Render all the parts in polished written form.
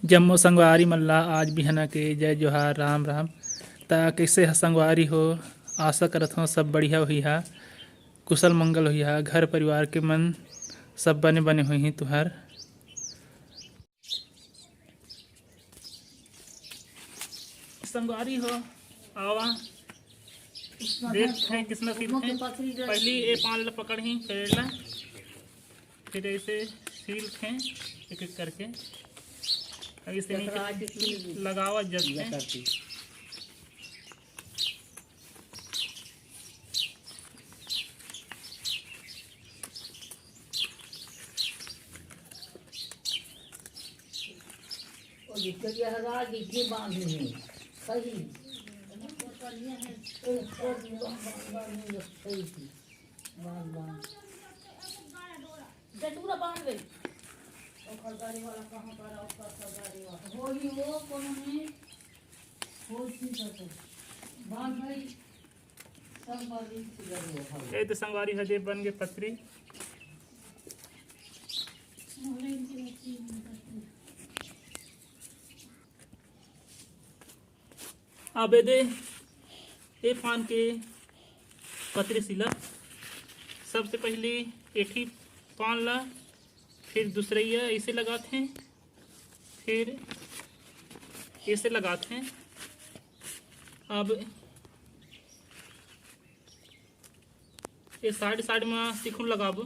जम्मो संगवारी मल्ला आज बिहना के जय जोहार राम राम। ता कैसे संगवारी हो, आशा करत हो सब बढ़िया हुई हा, कुशल मंगल हुई हा, घर परिवार के मन सब बने बने हुई तुहर। संगवारी हो आवा देख हैं किसमें सील हैं। पहली ये पान ला पकड़ ही करेला, फिर ऐसे सील हैं एक एक करके ऐसे नीचे लगावा जब ये तो संगवारी हजे बन गए पत्री। अब ये पान के पतरे सिला सबसे पहले एक ही पान ला, फिर दूसरा ऐसे लगाते हैं, फिर ऐसे लगाते हैं। अब ये साइड साइड में सिखुन लगाबो।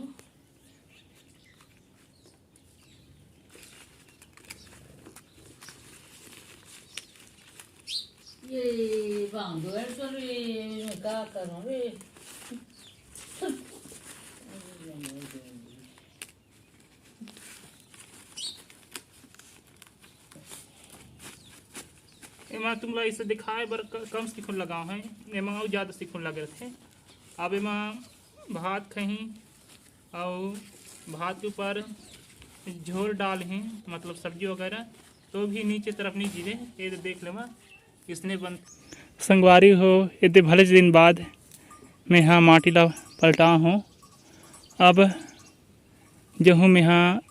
ये बांधो है सो रे, क्या करूं रे। एमा तुमला इसे दिखाए बर कम सिखुन लगाओ है, एमा और ज़्यादा सिखुन लगे थे। अब एमा भात खही और भात के ऊपर झोल डाल हैं, मतलब सब्जी वगैरह, तो भी नीचे तरफ नहीं जीवे। ये तो देख लेवा इसने बन संगवारी हो। ये भले दिन बाद मैं यहाँ माटी ला पलटा हूँ। अब जो हूँ मैं यहाँ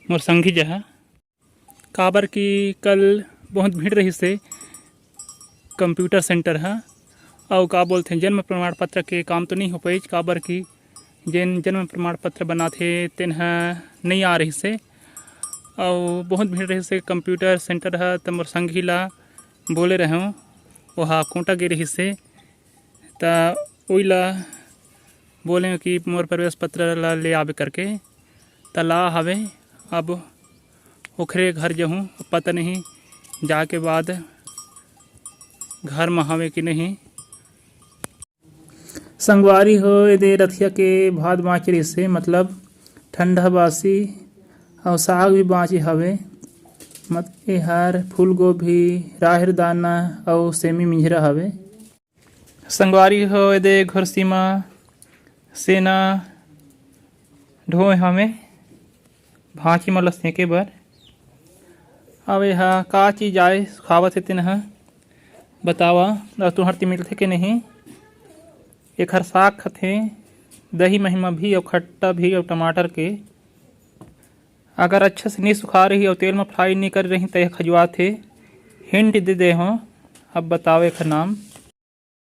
मोर संगी जहाँ काबर की कल बहुत भीड़ रही से कंप्यूटर सेंटर है, और का बोलते हैं जन्म प्रमाण पत्र के काम तो नहीं हो पाई, काबर की जिन जन्म प्रमाण पत्र बनाते तेन नहीं आ रही से, और बहुत भीड़ रही से कंप्यूटर सेंटर है। तो मोर संगी ला बोले रहे हूँ वहाँ कोटा गे रही से, तो वही ला बोले कि मोर प्रवेश पत्र ला ले आवे करके, तो ला हवे। अब ओखरे घर जाऊँ, पता नहीं जाके बाद घर में हवे कि नहीं। संगवारी हो ये रथिया के भात बाँच रही से, मतलब ठंडा बासी और साग भी बाँची हवे। मत हर फूल गोभी, राहर दाना और सेमी मिंजरा हवे। संगवारी हो ये घुरसीमा सेना ढोए हमें भाँची मतलब सेके बर। अब यह का चीज़ आए खावत है तेन बतावा, तुहर मिलते कि नहीं। एक हर साग खथे, दही महिमा भी और खट्टा भी और टमाटर के। अगर अच्छे से नहीं सुखा रही और तेल में फ्राई नहीं कर रही तो यह खजुआ थे। हिंट दे हो। अब बताओ एक नाम।